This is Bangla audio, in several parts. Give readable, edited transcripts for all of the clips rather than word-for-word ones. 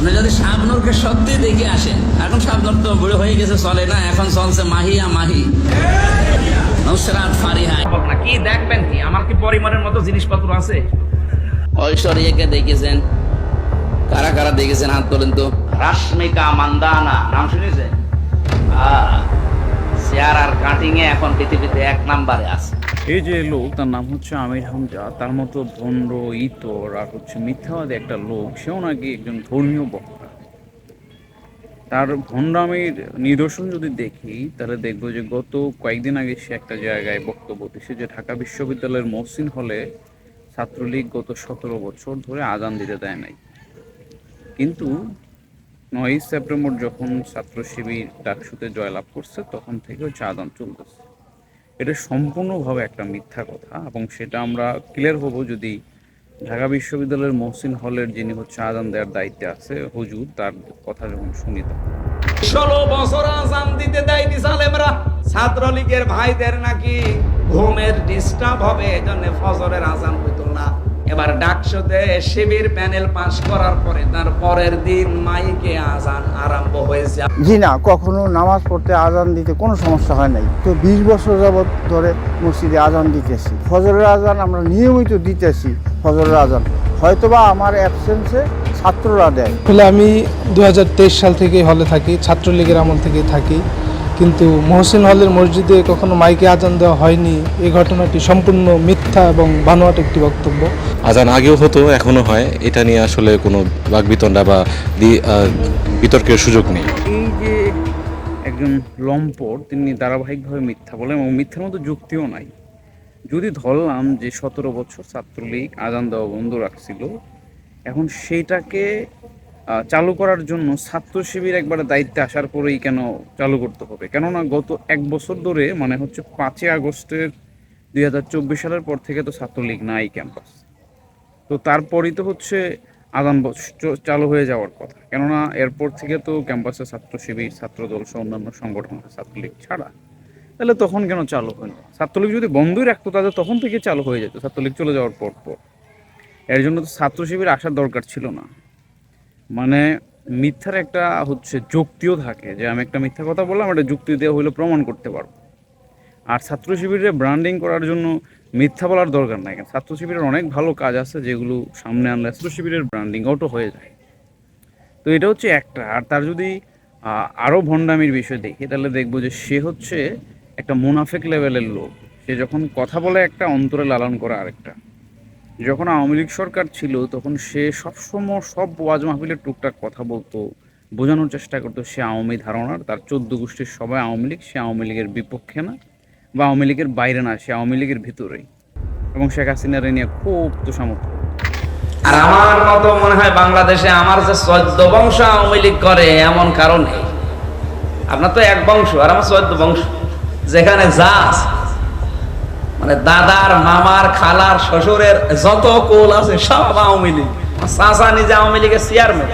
আপনি যদি শাবনূরকে সত্যি দেখে আসেন, এখন শাবনূর তো বুড়ো হয়ে গেছে, চলে না, এখন চলছে মাহিয়া মাহি, নুসরাত ফারিহা। কি দেখবেন, কি আমার কি পরিমাণের মতো জিনিসপত্র আছে? ঐশ্বরিয়াকে দেখেছেন? কারা কারা দেখেছেন হাত তোলেন তো। রাশমিকা মান্দানা নাম শুনেছেন? শেয়ার আর কাটিং এ এখন পৃথিবীতে 1 নম্বরে আছে। এই যে লোক, তার নাম হচ্ছে আমির হামজা, তার মতো ভণ্ড, ইতর আর হচ্ছে মিথ্যাবাদী একটা লোক, সেও নাকি একজন ধর্মীয় বক্তা। তার ভণ্ডামির নিদর্শন যদি দেখি, তাহলে দেখবো যে গত কয়েকদিন আগে সে একটা জায়গায় বক্তব্য দিচ্ছে যে ঢাকা বিশ্ববিদ্যালয়ের মহসিন হলে ছাত্রলীগ গত 17 বছর ধরে আজান দিতে দেয় নাই। কিন্তু 9ই সেপ্টেম্বর যখন ছাত্র শিবির ডাকসুতে জয়লাভ করছে, তখন থেকে হচ্ছে আজান চলতেছে। এটা সম্পূর্ণভাবে একটা মিথ্যা কথা, এবং সেটা আমরা ক্লিয়ার হব যদি ঢাকা বিশ্ববিদ্যালয়ের মহসিন হলের যিনি হচ্ছে আজান দেওয়ার দায়িত্বে আছে হুজুর, তার কথা যখন শুনি। 16 বছর আজান দিতে দেয়নি সালেমরা। ছাত্রলীগের ভাইদের নাকি ঘুমের ডিস্টার্ব হবে, এজন্য ফজরের আজান হইতো না। এবার ডাকসুতে শিবির প্যানেল পাস করার পরে তার পরের দিন মাইকে আজান আরম্ভ হয়েছে। জি না, কখনো নামাজ পড়তে আজান দিতে কোনো সমস্যা হয় নাই। তো 20 বছর যাবৎ ধরে মসজিদে আজান দিতেছি, ফজরের আজান আমরা নিয়মিত দিতেছি। ফজরের আজান হয়তোবা আমার অ্যাবসেন্সে ছাত্ররা দেয়। আসলে আমি 2023 সাল থেকে হলে থাকি, ছাত্রলীগের আমল থেকেই থাকি, কিন্তু মহসিন হলের মসজিদে কখনো মাইকে আজান দেওয়া হয়নি। এই ঘটনাটি সম্পূর্ণ মিথ্যা এবং বানোয়াট একটি বক্তব্য। আজান আগেও হতো, এখনো হয়, এটা নিয়ে আসলে কোনো বাকবিতণ্ডা বা বিতর্কের সুযোগ নেই। এই যে একজন লম্পট, তিনি ধারাবাহিকভাবে মিথ্যা বলেন এবং মিথ্যার মতো যুক্তিও নাই। যদি ধরলাম যে 17 বছর ছাত্রলীগ আজান দেওয়া বন্ধ রাখছিল, এখন সেইটাকে চালু করার জন্য ছাত্র শিবির একবার দায়িত্বে আসার পরেই কেন চালু করতে হবে? কেননা গত 1 বছর ধরে, মানে হচ্ছে 5ই আগস্টের 2024 সালের পর থেকে তো ছাত্রলীগ নাই ক্যাম্পাস। তো তারপরই তো হচ্ছে আজান চালু হয়ে যাওয়ার কথা, কেননা এরপর থেকে তো ক্যাম্পাসে ছাত্র শিবির, ছাত্রদল সহ অন্যান্য সংগঠন, ছাত্রলীগ ছাড়া। তাহলে তখন কেন চালু হয়নি? ছাত্রলীগ যদি বন্ধই রাখতো তাহলে তখন থেকে চালু হয়ে যেত, ছাত্রলীগ চলে যাওয়ার পর। এর জন্য তো ছাত্র শিবির আসার দরকার ছিল না। মানে মিথ্যার একটা হচ্ছে যুক্তিও থাকে, যে আমি একটা মিথ্যা কথা বললাম, এটা যুক্তি দেওয়া হইলে প্রমাণ করতে পারবো। আর ছাত্র শিবিরে ব্র্যান্ডিং করার জন্য মিথ্যা বলার দরকার নাই। ছাত্র শিবিরের অনেক ভালো কাজ আছে যেগুলো সামনে আনলে ছাত্র শিবিরের ব্র্যান্ডিং আউটও হয়ে যায়। তো এটা হচ্ছে একটা। আর তার যদি আরও ভণ্ডামির বিষয় দেখি, তাহলে দেখবো যে সে হচ্ছে একটা মুনাফেক লেভেলের লোক। সে যখন কথা বলে একটা, অন্তরে লালন করে আরেকটা। যখন আওয়ামী লীগ সরকার ছিল তখন সে সবসময় সব ওয়াজ মাহফিলের টুকটাক কথা বলতো, বোঝানোর চেষ্টা করতো সে আওয়ামী ধারণার, তার 14 গোষ্ঠীর সবাই আওয়ামী লীগ, সে আওয়ামী লীগের বিপক্ষে না বা আওয়ামী লীগের বাইরে না, সে আওয়ামী লীগের ভিতরেই। এবং শেখ হাসিনার নিয়ে খুব তোষামত। আর আমার মতো মনে হয় বাংলাদেশে আমার যে 14 বংশ আওয়ামী লীগ করে এমন কারণ নেই। আপনার তো 1 বংশ, আর আমার 14 বংশ। যেখানে যা আছে, মানে দাদার, মামার, খালার, শ্বশুরের যত কোল আছে সব আওয়ামী লীগ। চাচা নিজে আওয়ামী লীগের চেয়ারম্যান।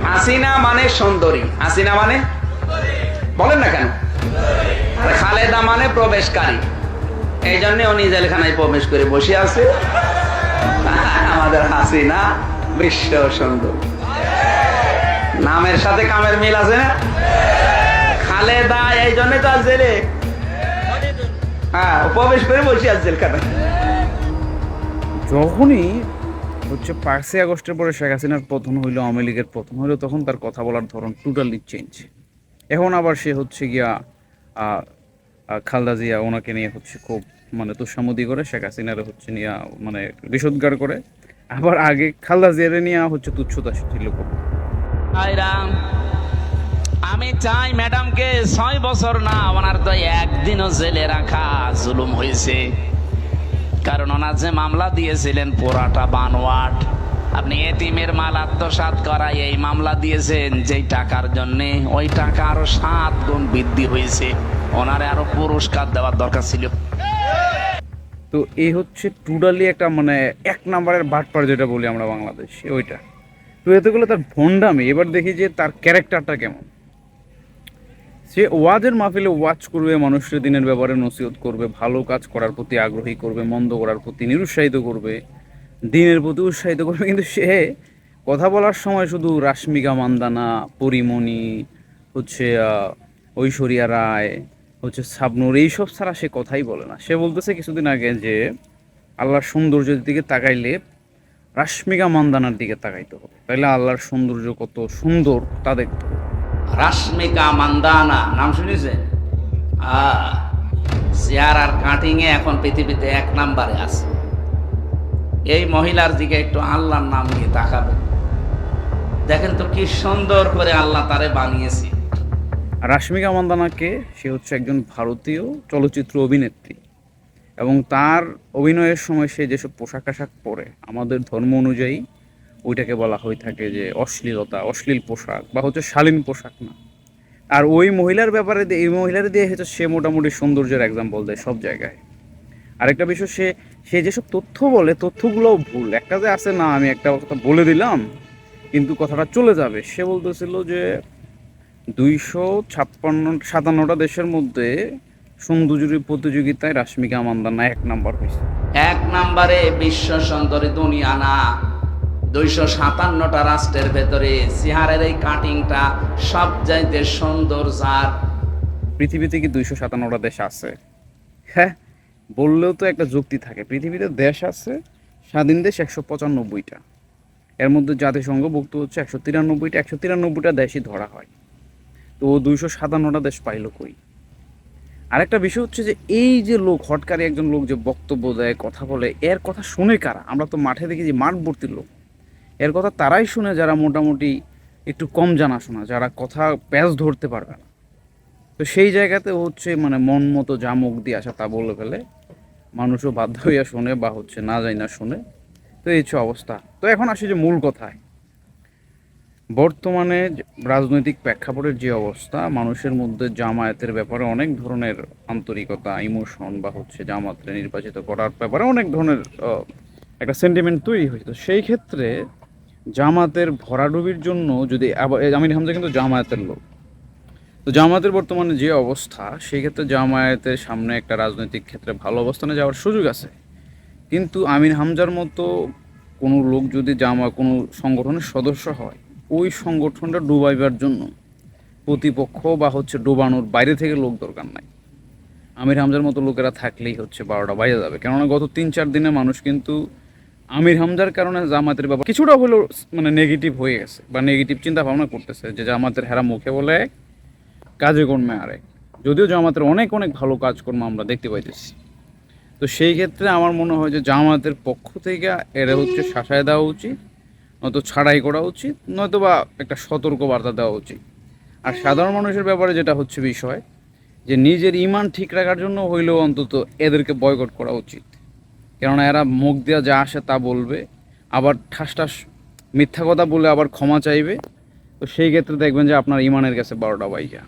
হাসিনা মানে সুন্দরী, হাসিনা মানে বলেন না কেন, আর খালেদা মানে প্রবেশকারী। এই জন্য উনি জেলখানায় প্রবেশ করে বসে আছে। আমাদের হাসিনা বিশ্ব সুন্দর, নামের সাথে কামের মিল আছে না? খালেদা এই জন্য তো আজ জেলে, হ্যাঁ, প্রবেশ করে বসে আছে জেলখানায়। যখনই হচ্ছে 5ই আগস্টের পরে শেখ হাসিনার পতন হইলো, আওয়ামী লীগের পতন হইলো, তখন তার কথা বলার ধরন টোটালি চেঞ্জ। এখন আবার সে হচ্ছে গিয়া খালেদা জিয়া, ওনাকে নিয়ে হচ্ছে খুব মানে তোষামোদি করে, শেখ হাসিনার হচ্ছে নিয়ে মানে বিষোদ্গার করে। আবার আগে খালেদা জিয়ার নিয়ে হচ্ছে তুচ্ছতা ছিল। আমি চাই ম্যাডামকে 6 বছর না, ওনার তো একদিনও জেলে রাখা জুলুম হয়েছে। কারণ ওনার যে মামলা দিয়েছিলেন পুরাটা বানোয়াট। আপনি এতিমের মাল আত্মসাৎ করা এই মামলা দিয়েছেন যেই টাকার জন্য, ওই টাকা আরো 7 গুণ বৃদ্ধি হয়েছে। ওনারে আরো পুরস্কার দেওয়ার দরকার ছিল। তো এই হচ্ছে টোটালি একটা মানে 1 নম্বরের বাটপার যেটা বলি আমরা বাংলাদেশে, ওইটা। তো এতে করলে তার ভণ্ডামি। এবার দেখি যে তার ক্যারেক্টারটা কেমন। সে ওয়াজের মাহফিলে ওয়াজ করবে, মানুষের দিনের ব্যাপারে নসিহত করবে, ভালো কাজ করার প্রতি আগ্রহী করবে, মন্দ করার প্রতি নিরুৎসাহিত করবে, দিনের প্রতি উৎসাহিত করবে। কিন্তু সে কথা বলার সময় শুধু রাশ্মিকা মান্দানা, পরিমণি, হচ্ছে ঐশ্বরিয়া রায়, হচ্ছে শাবনূর, এইসব ছাড়া সে কথাই বলে না। সে বলতেছে কিছুদিন আগে যে আল্লাহর সৌন্দর্যের দিকে তাকাইলে রাশ্মিকা মান্দানার দিকে তাকাইতে হবে, তাইলে আল্লাহর সৌন্দর্য কত সুন্দর তা দেখতে হবে। রাশ্মিকা মান্দানা নাম শুনেছে? চেহারার কাটিং এ এখন পৃথিবীতে 1 নম্বরে আছে। এই মহিলার দিকে একটু আল্লাহর নাম নিয়ে তাকাবেন, দেখেন তো কি সুন্দর করে আল্লাহ তারে বানিয়েছে। রাশ্মিকা মান্দানাকে, সে হচ্ছে একজন ভারতীয় চলচ্চিত্র অভিনেত্রী, এবং তার অভিনয়ের সময় সে যেসব পোশাক আশাক পরে আমাদের ধর্ম অনুযায়ী ওইটাকে বলা হয়ে থাকে যে অশ্লীলতা, অশ্লীল পোশাক বা হচ্ছে শালীন পোশাক না। আর ওই মহিলার ব্যাপারে এই মহিলার দিয়ে হচ্ছে সে মোটামুটি সৌন্দর্যের এক্সাম্পল দেয় সব জায়গায়। আরেকটা বিষয়, সে যেসব তথ্য বলে তথ্যগুলোও ভুল। একটা যে আছে না, আমি একটা কথা বলে দিলাম কিন্তু কথাটা চলে যাবে, সে বলতেছিল যে 257টা দেশের মধ্যে সৌন্দর্য প্রতিযোগিতায় রাশ্মিকা মান্দানা 1 নাম্বার হয়েছে। 1 নম্বরে বিশ্ব সুন্দরী দুনিয়া না, 257টা রাষ্ট্রের ভেতরে চেহারার এই কাটিংটা সবচাইতে সুন্দর। যার পৃথিবীতে কি 257টা দেশ আছে? হ্যাঁ, বললেও তো একটা যুক্তি থাকে। পৃথিবীতে দেশ আছে, স্বাধীন দেশ 195টা, এর মধ্যে জাতিসংঘভুক্ত হচ্ছে 193টা। 193টা দেশই ধরা হয়, তো ও 257টা দেশ পাইল কই? আরেকটা বিষয় হচ্ছে যে এই যে লোক, হটকারী একজন লোক যে বক্তব্য দেয়, কথা বলে, এর কথা শুনে কারা? আমরা তো মাঠে দেখি যে মাঠ ভর্তি লোক। এর কথা তারাই শুনে যারা মোটামুটি একটু কম জানাশোনা, যারা কথা প্যাঁচ ধরতে পারবে না। তো সেই জায়গাতে হচ্ছে মানে মন মতো যা মুখ দিয়ে আসা তা বলে ফেলে, মানুষও বাধ্য হইয়া শোনে বা হচ্ছে না যায় না শোনে। তো এই হচ্ছে অবস্থা। তো এখন আসি যে মূল কথায়, বর্তমানে রাজনৈতিক প্রেক্ষাপটের যে অবস্থা, মানুষের মধ্যে জামায়াতের ব্যাপারে অনেক ধরনের আন্তরিকতা, ইমোশন বা হচ্ছে জামাতরে নির্বাচিত করার ব্যাপারে অনেক ধরনের একটা সেন্টিমেন্ট তৈরি হয়েছে। তো সেই ক্ষেত্রে জামাতের ভরাডুবির জন্য যদি আবার আমির হামজা কিন্তু জামায়াতের লোক, তো জামায়াতের বর্তমানে যে অবস্থা, সেই ক্ষেত্রে জামায়াতের সামনে একটা রাজনৈতিক ক্ষেত্রে ভালো অবস্থানে যাওয়ার সুযোগ আছে। কিন্তু আমির হামজার মতো কোনো লোক যদি কোনো সংগঠনের সদস্য হয়, ওই সংগঠনটা ডুবাইবার জন্য প্রতিপক্ষ বা হচ্ছে ডোবানোর বাইরে থেকে লোক দরকার নাই। আমির হামজার মতো লোকেরা থাকলেই হচ্ছে 12টা বাজে যাবে। কেননা গত 3-4 দিনে মানুষ কিন্তু আমির হামজার কারণে জামাতের ব্যাপার কিছুটা হলেও মানে নেগেটিভ হয়ে গেছে বা নেগেটিভ চিন্তা ভাবনা করতেছে যে জামাতের হেরা মুখে বলে কাজে কর্মে আরেক। যদিও জামাতের অনেক অনেক ভালো কাজকর্ম আমরা দেখতে পাইতেছি। তো সেই ক্ষেত্রে আমার মনে হয় যে জামাতের পক্ষ থেকে এরা হচ্ছে শাসায় দেওয়া উচিত, নয়তো ছাড়াই করা উচিত, নয়তো বা একটা সতর্ক বার্তা দেওয়া উচিত। আর সাধারণ মানুষের ব্যাপারে যেটা হচ্ছে বিষয়, যে নিজের ইমান ঠিক রাখার জন্য হইলেও অন্তত এদেরকে বয়কট করা উচিত। কেননা এরা মুখ দিয়ে যা আসে তা বলবে, আবার ঠাস ঠাস মিথ্যা কথা বলে আবার ক্ষমা চাইবে। তো সেই ক্ষেত্রে দেখবেন যে আপনার ইমানের কাছে 12টা বাইজা।